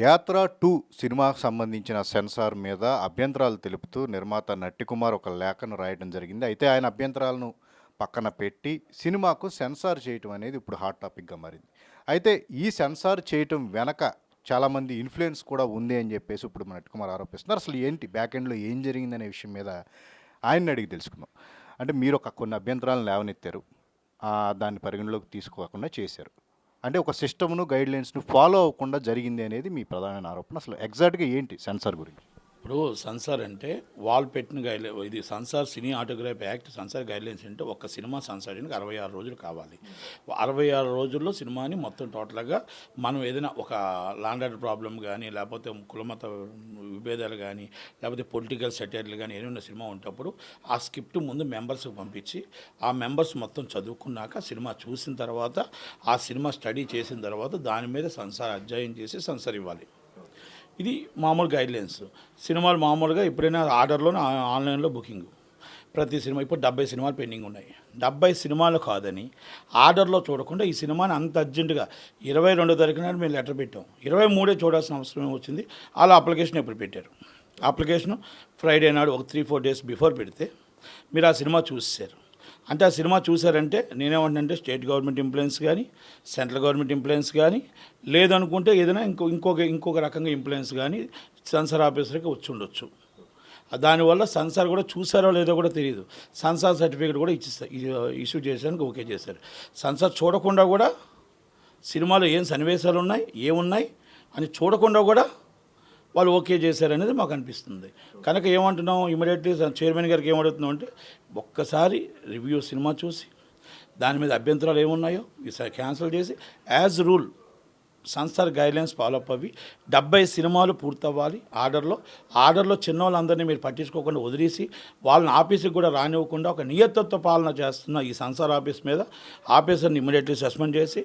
'యాత్ర 2' సినిమాకు సంబంధించిన సెన్సార్ మీద అభ్యంతరాలు తెలుపుతూ నిర్మాత నట్టికుమార్ ఒక లేఖను రాయడం జరిగింది. అయితే ఆయన అభ్యంతరాలను పక్కన పెట్టి సినిమాకు సెన్సార్ చేయటం అనేది ఇప్పుడు హాట్ టాపిక్‌గా మారింది. అయితే ఈ సెన్సార్ చేయటం వెనక చాలామంది ఇన్‌ఫ్లూయెన్స్ కూడా ఉంది అని చెప్పేసి ఇప్పుడు నట్టికుమార్ ఆరోపిస్తున్నారు. అసలు ఏంటి బ్యాక్ ఎండ్‌లో ఏం జరిగిందనే విషయం మీద ఆయన్ని అడిగి తెలుసుకుందాం. అంటే మీరు కొన్ని అభ్యంతరాలను లేవనెత్తారు. దాన్ని పరిగణలోకి తీసుకోకుండా చేశారు. అంటే ఒక సిస్టమ్‌ను, గైడ్‌లైన్స్‌ను ఫాలో అవ్వకుండా జరిగింది అనేది మీ ప్రధానమైన ఆరోపణ. అసలు ఎగ్జాక్ట్‌గా ఏంటి సెన్సార్ గురించి? ఇప్పుడు సెన్సార్ అంటే వాళ్ళు పెట్టిన ఇది సెన్సార్ సినీ ఆటోగ్రాఫ్ యాక్ట్ సెన్సార్ గైడ్లైన్స్ అంటే ఒక సినిమా సెన్సార్ చేయడానికి 66 రోజులు కావాలి. 66 రోజుల్లో సినిమాని మొత్తం టోటల్గా మనం ఏదైనా ఒక ల్యాండ్ ఆర్డర్ ప్రాబ్లం కానీ, లేకపోతే కులమత విభేదాలు కానీ, లేకపోతే పొలిటికల్ సెటైర్లు కానీ ఏమైనా సినిమా ఉంటప్పుడు ఆ స్క్రిప్ట్ ముందు మెంబర్స్కి పంపించి ఆ మెంబర్స్ మొత్తం చదువుకున్నాక సినిమా చూసిన తర్వాత ఆ సినిమా స్టడీ చేసిన తర్వాత దాని మీద సెన్సార్ అధ్యయనం చేసి సెన్సార్ ఇవ్వాలి. ఇది మామూలు గైడ్లైన్స్. సినిమాలు మామూలుగా ఎప్పుడైనా ఆర్డర్లోనే ఆన్లైన్లో బుకింగ్. ప్రతి సినిమా ఇప్పుడు 70 సినిమాలు పెండింగ్ ఉన్నాయి. 70 సినిమాలు కాదని ఆర్డర్లో చూడకుండా ఈ సినిమాని అంత అర్జెంటుగా 22వ తారీఖు నాడు మేము లెటర్ పెట్టాం. 23 చూడాల్సిన అవసరం వచ్చింది. వాళ్ళ అప్లికేషన్ ఎప్పుడు పెట్టారు? అప్లికేషన్ ఫ్రైడే నాడు ఒక 3-4 డేస్ బిఫోర్ పెడితే మీరు ఆ సినిమా చూసేశారు. అంటే ఆ సినిమా చూసారంటే నేనేమంటానంటే స్టేట్ గవర్నమెంట్ ఇంప్లుయెన్స్ కానీ, సెంట్రల్ గవర్నమెంట్ ఇంప్లుయెన్స్ కానీ, లేదనుకుంటే ఏదైనా ఇంకొక రకంగా ఇంప్లుయెన్స్ కానీ సెన్సార్ ఆఫీసర్కి వచ్చి ఉండొచ్చు. దానివల్ల సెన్సార్ కూడా చూసారో లేదో కూడా తెలియదు. సెన్సార్ సర్టిఫికేట్ కూడా ఇష్యూ చేసేందుకు ఓకే చేశారు. సెన్సార్ చూడకుండా కూడా సినిమాలో ఏం సన్నివేశాలు ఉన్నాయి, ఏమున్నాయి అని చూడకుండా కూడా వాళ్ళు ఓకే చేశారనేది మాకు అనిపిస్తుంది. కనుక ఏమంటున్నాం, ఇమీడియట్లీ చైర్మన్ గారికి ఏమడుగుతున్నాం అంటే ఒక్కసారి రివ్యూ సినిమా చూసి దాని మీద అభ్యంతరాలు ఏమున్నాయో ఈసారి క్యాన్సిల్ చేసి as rule censor guidelines follow up అవి 70 సినిమాలు పూర్తవ్వాలి. ఆర్డర్లో చిన్నోళ్ళందరినీ మీరు పట్టించుకోకుండా వదిలేసి వాళ్ళని ఆఫీస్కి కూడా రానివ్వకుండా ఒక నియతత్వ పాలన చేస్తున్న ఈ సెన్సార్ ఆఫీస్ మీద ఆఫీసర్ని ఇమీడియట్లీ సస్పెండ్ చేసి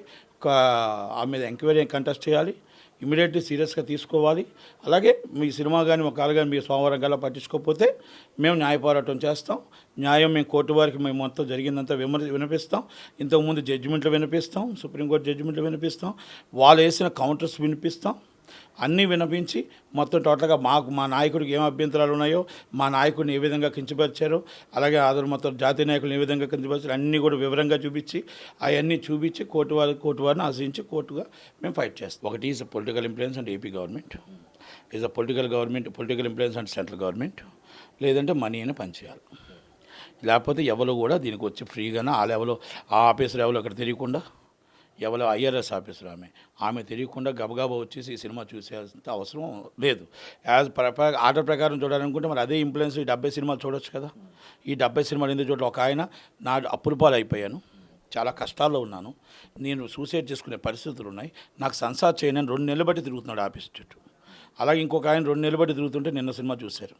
ఆ మీద ఎంక్వైరీ కంటెస్ట్ చేయాలి. ఇమీడియట్లీ సీరియస్గా తీసుకోవాలి. అలాగే మీ సినిమా కానీ ఒక కానీ మీరు సోమవారం గల పట్టించుకోకపోతే మేము న్యాయ పోరాటం చేస్తాం. న్యాయం మేము కోర్టు వారికి మేము మొత్తం జరిగిందంతా వినిపిస్తాం. ఇంతకుముందు జడ్జిమెంట్లు వినిపిస్తాం, సుప్రీంకోర్టు జడ్జిమెంట్లు వినిపిస్తాం, వాళ్ళు వేసిన కౌంటర్స్ వినిపిస్తాం. అన్నీ వినిపించి మొత్తం టోటల్గా మా నాయకుడికి ఏం అభ్యంతరాలు ఉన్నాయో, మా నాయకుడిని ఏ విధంగా కించపరిచారో, అలాగే ఆధార్ మొత్తం జాతీయ నాయకులను ఏ విధంగా కించపరిచారో అన్నీ కూడా వివరంగా చూపించి అవన్నీ చూపించి కోర్టు వారిని ఆశ్రయించి కోర్టుగా మేము ఫైట్ చేస్తాం. ఒకటి is political influence and AP government, is a political influence and central government, లేదంటే మనీ అని పనిచేయాలి. లేకపోతే ఎవరు కూడా దీనికి వచ్చి ఫ్రీగానే ఆ లెవెల్లో ఆ ఆఫీసర్ ఎవరు అక్కడ తెలియకుండా ఎవరో ఐఆర్ఎస్ ఆఫీసర్ ఆమె తెలియకుండా గబగబా వచ్చేసి ఈ సినిమా చూసేంత అవసరం లేదు. ఆర్డర్ ప్రకారం చూడాలనుకుంటే మరి అదే ఇన్ఫ్లుయెన్స్ ఈ 70 సినిమాలు చూడొచ్చు కదా. ఈ 70 సినిమాలు ఎందుకు చూడాలి? ఒక ఆయన నా అప్పుల పాలు అయిపోయాను, చాలా కష్టాల్లో ఉన్నాను, నేను సూసైడ్ చేసుకునే పరిస్థితులు ఉన్నాయి, నాకు సెన్సార్ చేయనని 2 నెలలు బట్టి తిరుగుతున్నాడు ఆఫీస్ చుట్టూ. అలాగే ఇంకొక ఆయన 2 నెలలు బట్టి తిరుగుతుంటే నిన్న సినిమా చూశారు.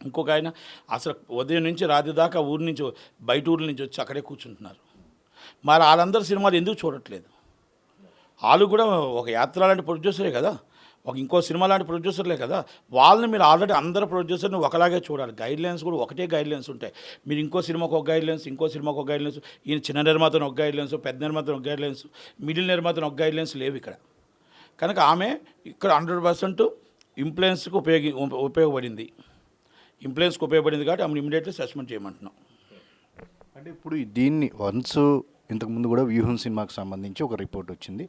ఇంకొక ఆయన అసలు ఉదయం నుంచి రాత్రి దాకా ఊరి నుంచి బయట ఊరి నుంచి వచ్చి అక్కడే కూర్చుంటున్నారు. మరి వాళ్ళందరూ సినిమాలు ఎందుకు చూడట్లేదు? వాళ్ళు కూడా ఒక యాత్ర లాంటి ప్రొడ్యూసరే కదా, ఇంకో సినిమా లాంటి ప్రొడ్యూసర్లే కదా. వాళ్ళని మీరు ఆల్రెడీ అందరు ప్రొడ్యూసర్ని ఒకలాగే చూడాలి. గైడ్లైన్స్ కూడా ఒకటే గైడ్లైన్స్ ఉంటాయి. మీరు ఇంకో సినిమాకు ఒక గైడ్లైన్స్, ఇంకో సినిమాకు ఒక గైడ్లైన్స్, ఈయన చిన్న నిర్మాతను ఒక గైడ్లైన్స్, పెద్ద నిర్మాతను ఒక గైడ్లైన్స్, మిడిల్ నిర్మాతను ఒక గైడ్లైన్స్ లేవు ఇక్కడ. కనుక ఆమె ఇక్కడ 100% ఇన్ఫ్లుయెన్స్కి ఉపయోగపడింది కాబట్టి ఆమెను ఇమీడియట్లీ సస్పెండ్ చేయమంటున్నాం. అంటే ఇప్పుడు దీన్ని ఇంతకుముందు కూడా వ్యూహం సినిమాకి సంబంధించి ఒక రిపోర్ట్ వచ్చింది.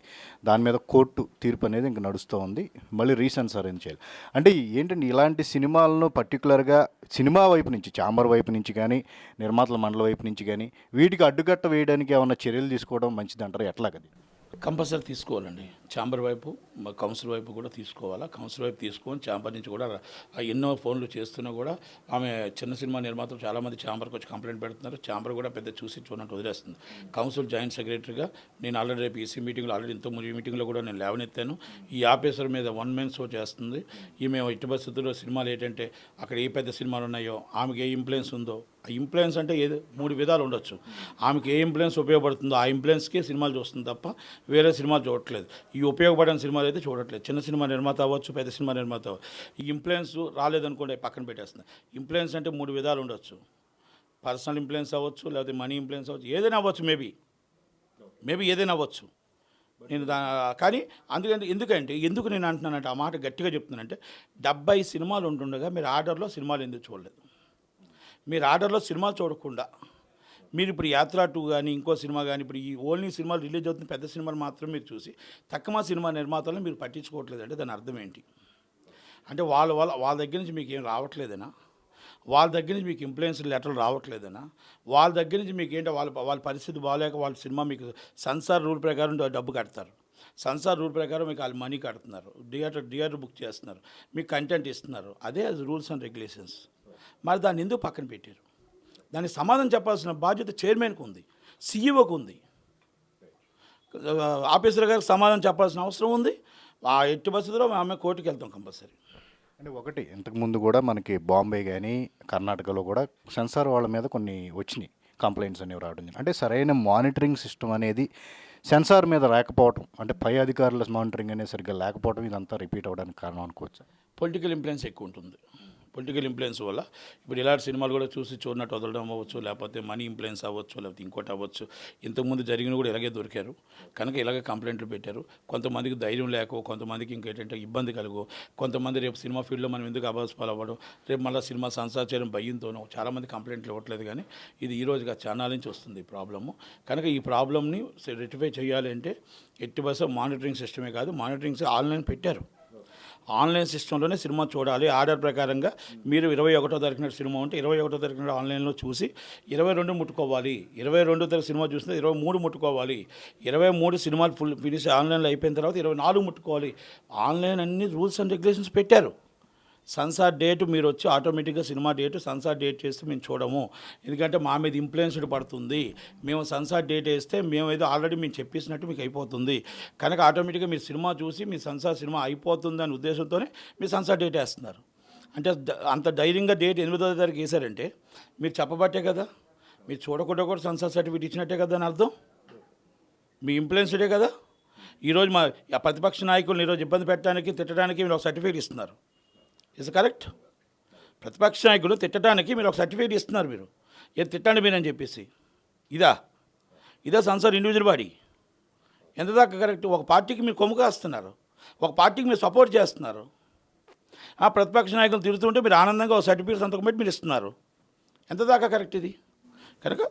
దాని మీద కోర్టు తీర్పు అనేది ఇంకా నడుస్తూ ఉంది. మళ్ళీ రీసెన్సార్ ఏం చేయాలి అంటే ఏంటంటే ఇలాంటి సినిమాలను పర్టికులర్గా సినిమా వైపు నుంచి, ఛాంబర్ వైపు నుంచి కానీ, నిర్మాతల మండలి వైపు నుంచి కానీ వీటికి అడ్డుకట్ట వేయడానికి ఏమన్నా చర్యలు తీసుకోవడం మంచిదంటారా? ఎట్లాగది కంపల్సరీ తీసుకోవాలండి. ఛాంబర్ వైపు, కౌన్సిల్ వైపు కూడా తీసుకోవాలా. కౌన్సిల్ వైపు తీసుకొని ఛాంబర్ నుంచి కూడా ఎన్నో ఫోన్లు చేస్తున్నా కూడా ఆమె చిన్న సినిమా నిర్మాతలు చాలామంది ఛాంబర్కి వచ్చి కంప్లైంట్ పెడుతున్నారు. ఛాంబర్ కూడా పెద్ద చూడనట్టు వదిలేస్తుంది. కౌన్సిల్ జాయింట్ సెక్రటరీగా నేను ఆల్రెడీ రేపు ఈసీ మీటింగ్లో ఇంత ముందు మీటింగ్లో కూడా నేను లేవనెత్తాను. ఈ ఆఫీసర్ మీద 1 man షో చేస్తుంది. ఈమె ఇటు పరిస్థితుల్లో సినిమాలు ఏంటంటే అక్కడ ఏ పెద్ద సినిమాలు ఉన్నాయో, ఆమెకి ఏ ఇన్ఫ్లుయెన్స్ ఉందో, ఆ ఇన్ఫ్లుయెన్స్ అంటే 3 విధాలు ఉండొచ్చు. ఆమెకి ఏ ఇన్ఫ్లుయెన్స్ ఉపయోగపడుతుందో ఆ ఇన్ఫ్లుయెన్స్కే సినిమాలు చూస్తుంది తప్ప వేరే సినిమాలు చూడట్లేదు. ఈ ఉపయోగపడిన సినిమాలు అయితే చూడట్లేదు. చిన్న సినిమా నిర్మాత అవ్వచ్చు, పెద్ద సినిమా నిర్మాత అవ్వచ్చు. ఈ ఇన్ఫ్లుయెన్స్ రాలేదనుకోండి పక్కన పెట్టేస్తుంది. ఇన్ఫ్లుయెన్స్ అంటే 3 విధాలు ఉండొచ్చు. పర్సనల్ ఇన్ఫ్లుయెన్స్ అవ్వచ్చు, లేకపోతే మనీ ఇన్ఫ్లుయెన్స్ అవ్వచ్చు, ఏదైనా అవ్వచ్చు. మేబీ ఏదైనా అవ్వచ్చు. నేను కానీ ఎందుకంటే ఎందుకు నేను అంటున్నానంటే ఆ మాట గట్టిగా చెప్తున్నానంటే 70 సినిమాలు ఉంటుండగా మీరు ఆర్డర్లో సినిమాలు ఎందుకు చూడలేదు? మీరు ఆర్డర్లో సినిమాలు చూడకుండా మీరు ఇప్పుడు యాత్ర 2 కానీ ఇంకో సినిమా కానీ ఇప్పుడు ఈ ఓన్లీ సినిమాలు రిలీజ్ అవుతున్న పెద్ద సినిమాలు మాత్రం మీరు చూసి తక్కువ సినిమా నిర్మాతలను మీరు పట్టించుకోవట్లేదు అంటే దాని అర్థం ఏంటి? అంటే వాళ్ళ దగ్గర నుంచి మీకు ఏం రావట్లేదనా? వాళ్ళ దగ్గర నుంచి మీకు ఇన్ఫ్లుయెన్స్ లెటర్లు రావట్లేదనా? వాళ్ళ దగ్గర నుంచి మీకు ఏంటో వాళ్ళ పరిస్థితి బాగాలేక వాళ్ళ సినిమా మీకు సెన్సార్ రూల్ ప్రకారం డబ్బు కడతారు. సెన్సార్ రూల్ ప్రకారం మీకు వాళ్ళు మనీ కడుతున్నారు, థియేటర్ బుక్ చేస్తున్నారు, మీకు కంటెంట్ ఇస్తున్నారు. అదే రూల్స్ అండ్ రెగ్యులేషన్స్. మరి దాన్ని ఎందుకు పక్కన పెట్టారు? దానికి సమాధానం చెప్పాల్సిన బాధ్యత చైర్మన్కి ఉంది, సీఈఓకి ఉంది, ఆఫీసర్ గారికి సమాధానం చెప్పాల్సిన అవసరం ఉంది. ఆ ఎట్టి పరిస్థితుల్లో ఆమె కోర్టుకి వెళ్తాం కంపల్సరీ. అంటే ఒకటి ఇంతకుముందు కూడా మనకి బాంబే కానీ కర్ణాటకలో కూడా సెన్సార్ వాళ్ళ మీద కొన్ని వచ్చినాయి కంప్లైంట్స్ అనేవి రావడం జరిగింది. అంటే సరైన మానిటరింగ్ సిస్టమ్ అనేది సెన్సార్ మీద లేకపోవడం, అంటే పై అధికారుల మానిటరింగ్ అనేది సరిగ్గా లేకపోవడం ఇదంతా రిపీట్ అవ్వడానికి కారణం అనుకోవచ్చు. పొలిటికల్ ఇన్ఫ్లుయెన్స్ ఎక్కువ ఉంటుంది. పొలిటికల్ ఇన్ఫ్లుయెన్స్ వల్ల ఇప్పుడు ఇలాంటి సినిమాలు కూడా చూడనట్టు వదలడం అవ్వచ్చు, లేకపోతే మనీ ఇన్ఫ్లుయెన్స్ అవ్వచ్చు, లేకపోతే ఇంకోటి అవ్వచ్చు. ఇంతకుముందు జరిగిన కూడా ఇలాగే దొరికారు కనుక ఇలాగే కంప్లైంట్లు పెట్టారు. కొంతమందికి ధైర్యం లేకో, కొంతమందికి ఇంకేంటంటే ఇబ్బంది కలుగు, కొంతమంది రేపు సినిమా ఫీల్డ్లో మనం ఎందుకు అభాస్పాలు అవ్వడం, రేపు మళ్ళీ సినిమా సెన్సార్ చేయడం భయంతోనో చాలామంది కంప్లైంట్లు ఇవ్వట్లేదు. కానీ ఇది ఈ రోజుగా ఛానల్ నుంచి వస్తుంది ఈ ప్రాబ్లము. కనుక ఈ ప్రాబ్లమ్ని రెక్టిఫై చేయాలి అంటే ఎట్టి బస్సు మానిటరింగ్ సిస్టమే కాదు, మానిటరింగ్ ఆన్లైన్ పెట్టారు. ఆన్లైన్ సిస్టంలోనే సినిమా చూడాలి. ఆర్డర్ ప్రకారంగా మీరు 21వ తారీఖున సినిమా ఉంటే 21వ తారీఖున ఆన్లైన్లో చూసి 22 ముట్టుకోవాలి. 22వ తారీఖు సినిమా చూస్తే 23 ముట్టుకోవాలి. 23 సినిమాలు ఫుల్ ఫినిష్ ఆన్లైన్లో అయిపోయిన తర్వాత 24 ముట్టుకోవాలి. ఆన్లైన్ అన్ని రూల్స్ అండ్ రెగ్యులేషన్స్ పెట్టారు. సెన్సార్ డేట్ మీరు వచ్చి ఆటోమేటిక్గా సినిమా డేట్ సెన్సార్ డేట్ చేస్తే మేము చూడము, ఎందుకంటే మా మీద ఇన్ఫ్లుయెన్స్డ్ పడుతుంది. మేము సెన్సార్ డేట్ వేస్తే మేము ఏదో ఆల్రెడీ మేము చెప్పేసినట్టు మీకు అయిపోతుంది. కనుక ఆటోమేటిక్గా మీరు సినిమా చూసి మీ సెన్సార్ సినిమా అయిపోతుంది అనే ఉద్దేశంతోనే మీరు సెన్సార్ డేట్ వేస్తున్నారు. అంటే అంత ధైర్యంగా డేట్ 8వ తారీఖు వేశారంటే మీరు చెప్పబట్టే కదా, మీరు చూడకుండా కూడా సెన్సార్ సర్టిఫికేట్ ఇచ్చినట్టే కదా అని అర్థం. మీ ఇన్ఫ్లుయెన్స్డే కదా. ఈరోజు మా ప్రతిపక్ష నాయకులను ఈరోజు ఇబ్బంది పెట్టడానికి తిట్టడానికి మీరు ఒక సర్టిఫికేట్ ఇస్తున్నారు. Is correct? ప్రతిపక్ష నాయకులు తిట్టడానికి మీరు ఒక సర్టిఫికేట్ ఇస్తున్నారు. మీరు ఏది తిట్టండి మీరు అని చెప్పేసి ఇదే సెన్సార్ ఇండివిజువల్ బాడీ. ఎంత దాకా కరెక్ట్? ఒక పార్టీకి మీరు కొమ్ము కాస్తున్నారు, ఒక పార్టీకి మీరు సపోర్ట్ చేస్తున్నారు. ఆ ప్రతిపక్ష నాయకులు తిడుతుంటే మీరు ఆనందంగా ఒక సర్టిఫికేట్ సంతకం పెట్టి మీరు ఇస్తున్నారు. ఎంత దాకా కరెక్ట్ ఇది? కనుక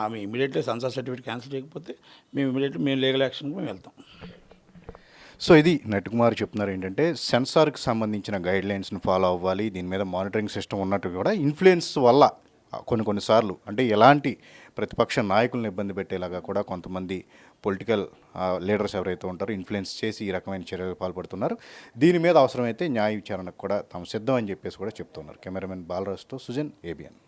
ఆమె ఇమీడియట్లీ సెన్సార్ సర్టిఫికేట్ క్యాన్సిల్ చేయకపోతే మేము లీగల్ యాక్షన్కి మేము వెళ్తాం. సో ఇది నటికుమార్ చెప్తున్నారు ఏంటంటే సెన్సార్కి సంబంధించిన గైడ్లైన్స్ని ఫాలో అవ్వాలి, దీని మీద మానిటరింగ్ సిస్టమ్ ఉన్నట్టు కూడా ఇన్ఫ్లుయెన్స్ వల్ల కొన్నిసార్లు అంటే ఎలాంటి ప్రతిపక్ష నాయకులను ఇబ్బంది పెట్టేలాగా కూడా కొంతమంది పొలిటికల్ లీడర్స్ ఎవరైతే ఉంటారో ఇన్ఫ్లుయెన్స్ చేసి ఈ రకమైన చర్యలకు పాల్పడుతున్నారు. దీని మీద అవసరమైతే న్యాయ విచారణకు కూడా తాము సిద్ధం అని చెప్పేసి కూడా చెప్తున్నారు. కెమెరామెన్ బాలరాజ్తో సుజన్, ఏబిఎన్.